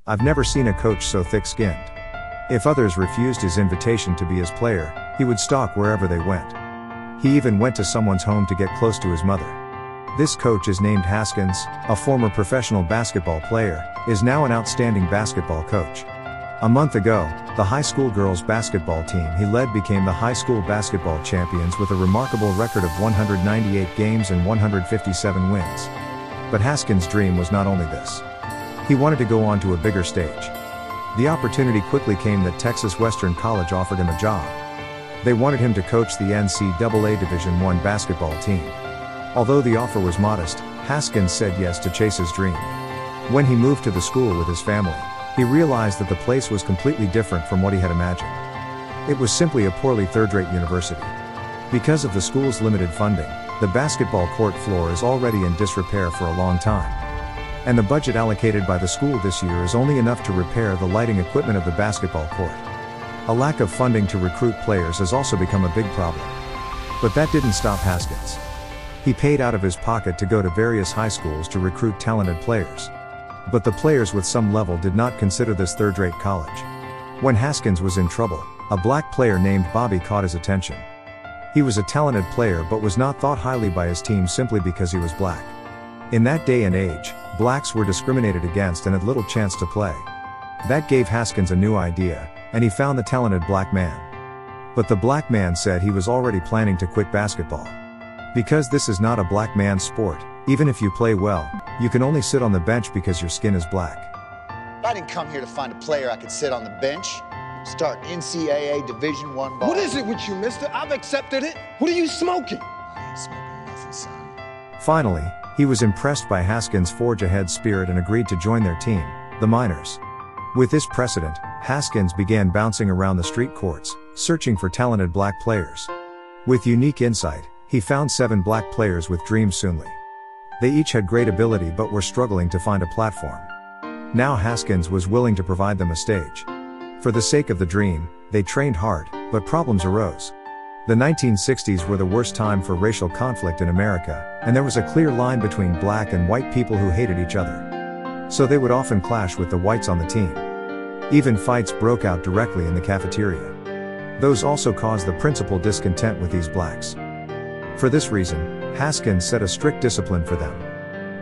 I've never seen a coach so thick-skinned. If others refused his invitation to be his player, he would stalk wherever they went. He even went to someone's home to get close to his mother. This coach is named Haskins, a former professional basketball player, is now an outstanding basketball coach. A month ago, the high school girls basketball team he led became the high school basketball champions with a remarkable record of 198 games and 157 wins. But Haskins' dream was not only this. He wanted to go on to a bigger stage. The opportunity quickly came that Texas Western College offered him a job. They wanted him to coach the NCAA Division I basketball team. Although the offer was modest, Haskins said yes to chase his dream. When he moved to the school with his family, he realized that the place was completely different from what he had imagined. It was simply a poorly third-rate university. Because of the school's limited funding, the basketball court floor is already in disrepair for a long time. And the budget allocated by the school this year is only enough to repair the lighting equipment of the basketball court. A lack of funding to recruit players has also become a big problem. But that didn't stop Haskins. He paid out of his pocket to go to various high schools to recruit talented players. But the players with some level did not consider this third-rate college. When Haskins was in trouble, a black player named Bobby caught his attention. He was a talented player but was not thought highly by his team simply because he was black. In that day and age, blacks were discriminated against and had little chance to play. That gave Haskins a new idea, and he found the talented black man. But the black man said he was already planning to quit basketball. Because this is not a black man's sport, even if you play well, you can only sit on the bench because your skin is black. I didn't come here to find a player I could sit on the bench. Start NCAA Division I ball. What is it with you, mister? I've accepted it. What are you smoking? I ain't smoking nothing, son. Finally, he was impressed by Haskins' forge-ahead spirit and agreed to join their team, the Miners. With this precedent, Haskins began bouncing around the street courts, searching for talented black players. With unique insight, he found 7 black players with dreams soonly. They each had great ability but were struggling to find a platform. Now Haskins was willing to provide them a stage. For the sake of the dream, they trained hard, but problems arose. The 1960s were the worst time for racial conflict in America, and there was a clear line between black and white people who hated each other. So they would often clash with the whites on the team. Even fights broke out directly in the cafeteria. Those also caused the principal discontent with these blacks. For this reason, Haskins set a strict discipline for them.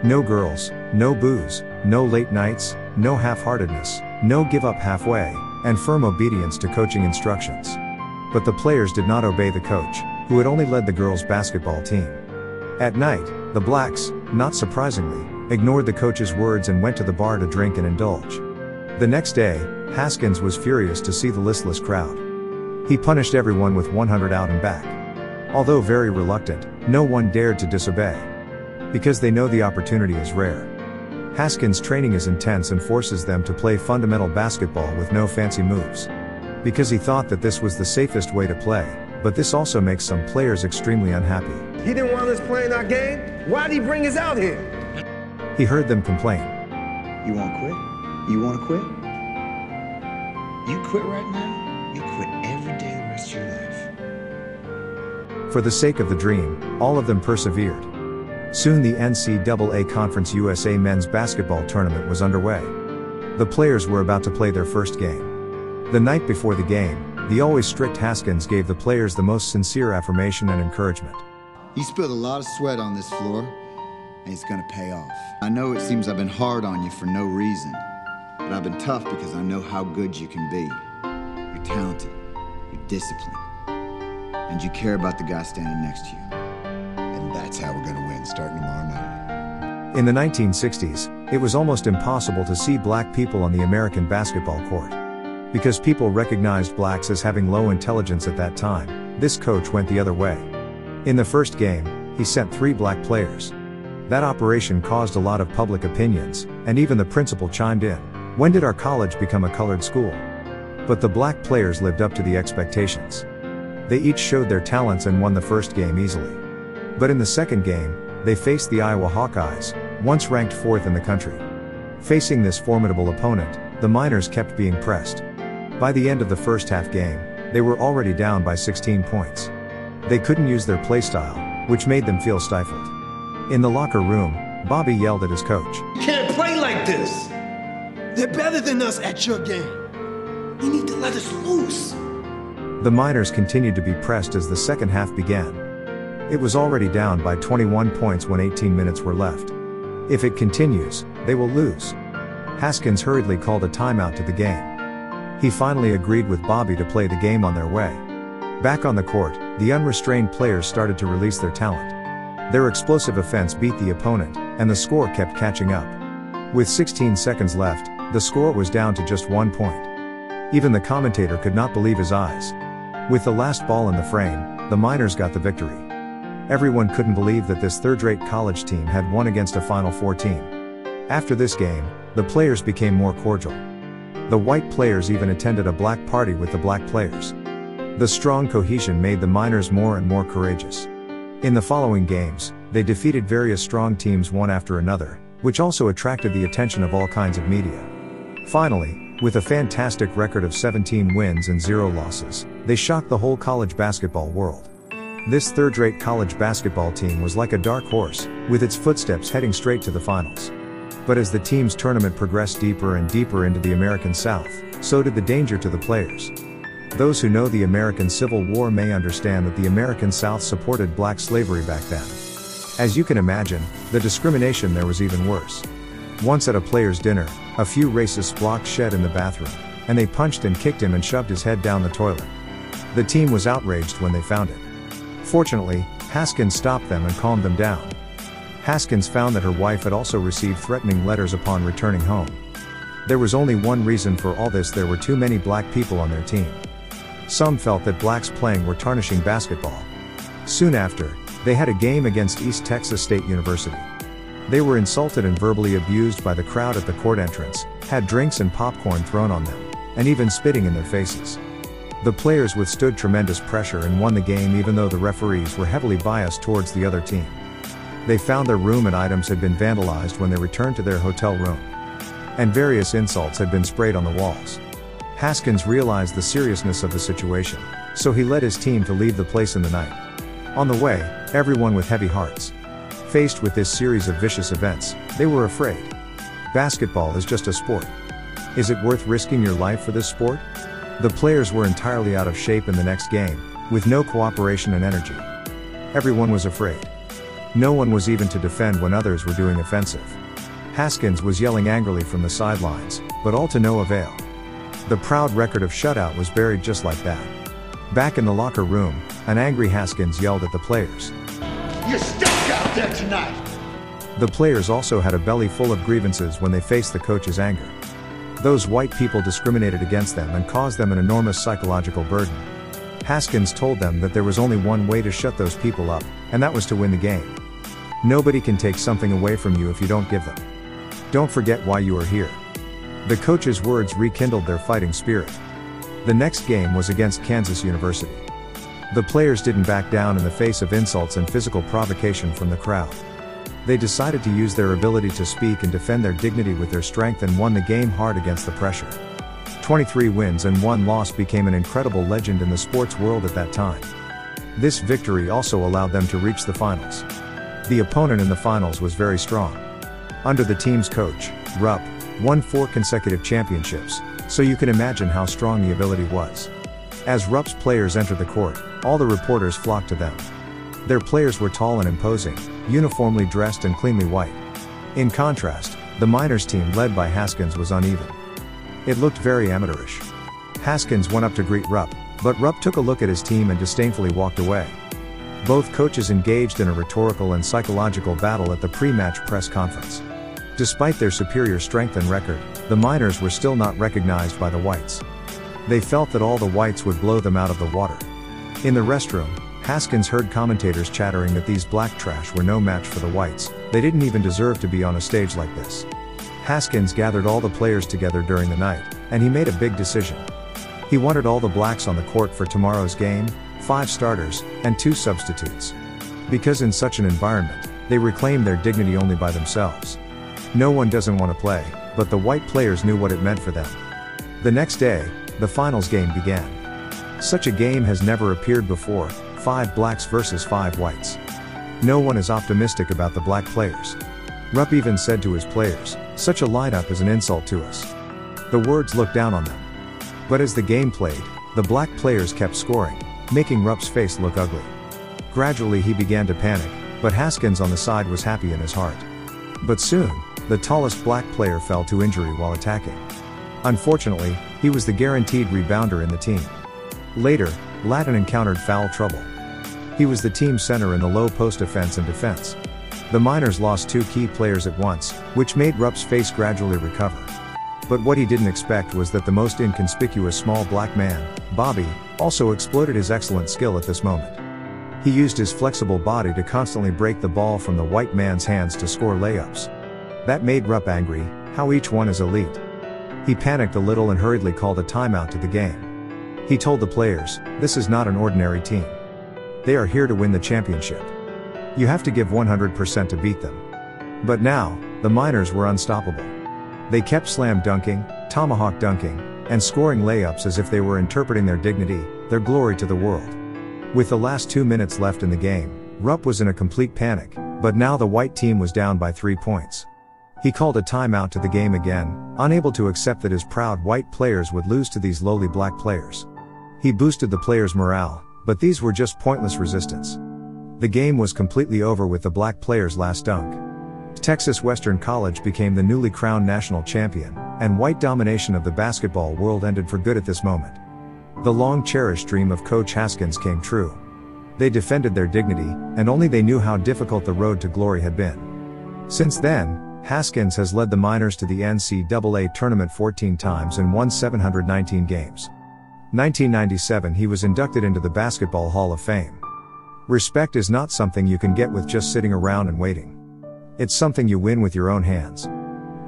No girls, no booze, no late nights, no half-heartedness, no give up halfway, and firm obedience to coaching instructions. But the players did not obey the coach, who had only led the girls' basketball team. At night, the blacks, not surprisingly, ignored the coach's words and went to the bar to drink and indulge. The next day, Haskins was furious to see the listless crowd. He punished everyone with 100 out and back. Although very reluctant, no one dared to disobey. Because they know the opportunity is rare. Haskins' training is intense and forces them to play fundamental basketball with no fancy moves. Because he thought that this was the safest way to play, but this also makes some players extremely unhappy. He didn't want us playing our game? Why'd he bring us out here? He heard them complain. You wanna quit? You wanna quit? You quit right now, you quit every day the rest of your life. For the sake of the dream, all of them persevered. Soon the NCAA Conference USA men's basketball tournament was underway. The players were about to play their first game. The night before the game, the always strict Haskins gave the players the most sincere affirmation and encouragement. You spilled a lot of sweat on this floor, and it's gonna pay off. I know it seems I've been hard on you for no reason, but I've been tough because I know how good you can be. You're talented, you're disciplined, and you care about the guy standing next to you. And that's how we're gonna win starting tomorrow night. In the 1960s, it was almost impossible to see black people on the American basketball court. Because people recognized blacks as having low intelligence at that time, this coach went the other way. In the first game, he sent 3 black players. That operation caused a lot of public opinions, and even the principal chimed in. When did our college become a colored school? But the black players lived up to the expectations. They each showed their talents and won the first game easily. But in the second game, they faced the Iowa Hawkeyes, once ranked 4th in the country. Facing this formidable opponent, the Miners kept being pressed. By the end of the first half game, they were already down by 16 points. They couldn't use their play style, which made them feel stifled. In the locker room, Bobby yelled at his coach. You can't play like this! They're better than us at your game. You need to let us loose. The Miners continued to be pressed as the second half began. It was already down by 21 points when 18 minutes were left. If it continues, they will lose. Haskins hurriedly called a timeout to the game. He finally agreed with Bobby to play the game on their way. Back on the court, the unrestrained players started to release their talent. Their explosive offense beat the opponent, and the score kept catching up. With 16 seconds left, the score was down to just 1 point. Even the commentator could not believe his eyes. With the last ball in the frame, the Miners got the victory. Everyone couldn't believe that this third-rate college team had won against a Final Four team. After this game, the players became more cordial. The white players even attended a black party with the black players. The strong cohesion made the Miners more and more courageous. In the following games, they defeated various strong teams one after another, which also attracted the attention of all kinds of media. Finally, with a fantastic record of 17 wins and 0 losses, they shocked the whole college basketball world. This third-rate college basketball team was like a dark horse, with its footsteps heading straight to the finals. But as the team's tournament progressed deeper and deeper into the American South, so did the danger to the players. Those who know the American Civil War may understand that the American South supported black slavery back then. As you can imagine, the discrimination there was even worse. Once at a players' dinner, a few racists blocked Shed in the bathroom, and they punched and kicked him and shoved his head down the toilet. The team was outraged when they found it. Fortunately, Haskins stopped them and calmed them down. Haskins found that her wife had also received threatening letters upon returning home. There was only one reason for all this: there were too many black people on their team. Some felt that blacks playing were tarnishing basketball. Soon after, they had a game against East Texas State University. They were insulted and verbally abused by the crowd at the court entrance, had drinks and popcorn thrown on them, and even spitting in their faces. The players withstood tremendous pressure and won the game even though the referees were heavily biased towards the other team. They found their room and items had been vandalized when they returned to their hotel room. And various insults had been sprayed on the walls. Haskins realized the seriousness of the situation, so he led his team to leave the place in the night. On the way, everyone with heavy hearts. Faced with this series of vicious events, they were afraid. Basketball is just a sport. Is it worth risking your life for this sport? The players were entirely out of shape in the next game, with no cooperation and energy. Everyone was afraid. No one was even to defend when others were doing offensive. Haskins was yelling angrily from the sidelines, but all to no avail. The proud record of shutout was buried just like that. Back in the locker room, an angry Haskins yelled at the players. You stink out there tonight! The players also had a belly full of grievances when they faced the coach's anger. Those white people discriminated against them and caused them an enormous psychological burden. Haskins told them that there was only one way to shut those people up, and that was to win the game. Nobody can take something away from you if you don't give them. Don't forget why you are here. The coach's words rekindled their fighting spirit. The next game was against Kansas University. The players didn't back down in the face of insults and physical provocation from the crowd. They decided to use their ability to speak and defend their dignity with their strength and won the game hard against the pressure. 23 wins and 1 loss became an incredible legend in the sports world at that time. This victory also allowed them to reach the finals. The opponent in the finals was very strong. Under the team's coach, Rupp, won 4 consecutive championships, so you can imagine how strong the ability was. As Rupp's players entered the court, all the reporters flocked to them. Their players were tall and imposing, uniformly dressed and cleanly white. In contrast, the Miners team led by Haskins was uneven. It looked very amateurish. Haskins went up to greet Rupp, but Rupp took a look at his team and disdainfully walked away. Both coaches engaged in a rhetorical and psychological battle at the pre-match press conference. Despite their superior strength and record, the Miners were still not recognized by the whites. They felt that all the whites would blow them out of the water. In the restroom, Haskins heard commentators chattering that these black trash were no match for the whites, they didn't even deserve to be on a stage like this. Haskins gathered all the players together during the night, and he made a big decision. He wanted all the blacks on the court for tomorrow's game, 5 starters, and 2 substitutes. Because in such an environment, they reclaimed their dignity only by themselves. No one doesn't want to play, but the white players knew what it meant for them. The next day, the finals game began. Such a game has never appeared before, 5 blacks versus 5 whites. No one is optimistic about the black players. Rupp even said to his players, "Such a lineup is an insult to us. The words looked down on them. But as the game played, the black players kept scoring, making Rupp's face look ugly. Gradually he began to panic, but Haskins on the side was happy in his heart. But soon, the tallest black player fell to injury while attacking. Unfortunately, he was the guaranteed rebounder in the team. Later, Latin encountered foul trouble. He was the team center in the low post offense and defense. The Miners lost 2 key players at once, which made Rupp's face gradually recover. But what he didn't expect was that the most inconspicuous small black man, Bobby, also exploited his excellent skill at this moment. He used his flexible body to constantly break the ball from the white man's hands to score layups. That made Rupp angry, how each one is elite. He panicked a little and hurriedly called a timeout to the game. He told the players, "This is not an ordinary team. They are here to win the championship. You have to give 100% to beat them." But now, the Miners were unstoppable. They kept slam dunking, tomahawk dunking, and scoring layups as if they were interpreting their dignity, their glory to the world. With the last 2 minutes left in the game, Rupp was in a complete panic, but now the white team was down by 3 points. He called a timeout to the game again, unable to accept that his proud white players would lose to these lowly black players. He boosted the players' morale, but these were just pointless resistance. The game was completely over with the black players' last dunk. Texas Western College became the newly crowned national champion, and white domination of the basketball world ended for good at this moment. The long-cherished dream of Coach Haskins came true. They defended their dignity, and only they knew how difficult the road to glory had been. Since then, Haskins has led the Miners to the NCAA tournament 14 times and won 719 games. 1997 he was inducted into the Basketball Hall of Fame. Respect is not something you can get with just sitting around and waiting. It's something you win with your own hands.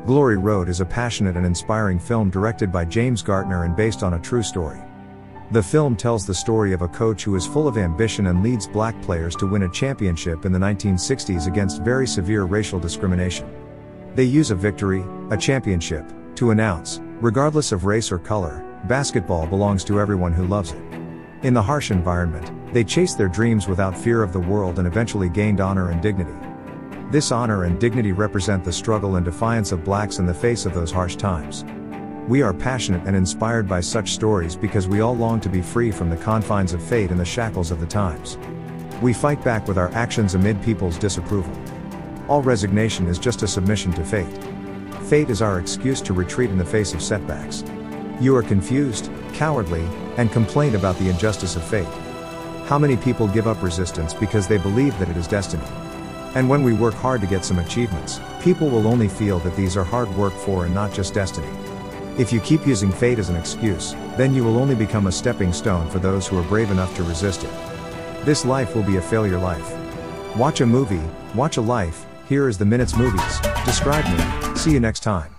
Glory Road is a passionate and inspiring film directed by James Gartner and based on a true story. The film tells the story of a coach who is full of ambition and leads black players to win a championship in the 1960s against very severe racial discrimination. They use a victory, a championship, to announce, regardless of race or color, basketball belongs to everyone who loves it. In the harsh environment, they chased their dreams without fear of the world and eventually gained honor and dignity. This honor and dignity represent the struggle and defiance of blacks in the face of those harsh times. We are passionate and inspired by such stories because we all long to be free from the confines of fate and the shackles of the times. We fight back with our actions amid people's disapproval. All resignation is just a submission to fate. Fate is our excuse to retreat in the face of setbacks. You are confused, cowardly, and complain about the injustice of fate. How many people give up resistance because they believe that it is destiny? And when we work hard to get some achievements, people will only feel that these are hard work for and not just destiny. If you keep using fate as an excuse, then you will only become a stepping stone for those who are brave enough to resist it. This life will be a failure life. Watch a movie, watch a life, here is the Minutes Movies, describe me, see you next time.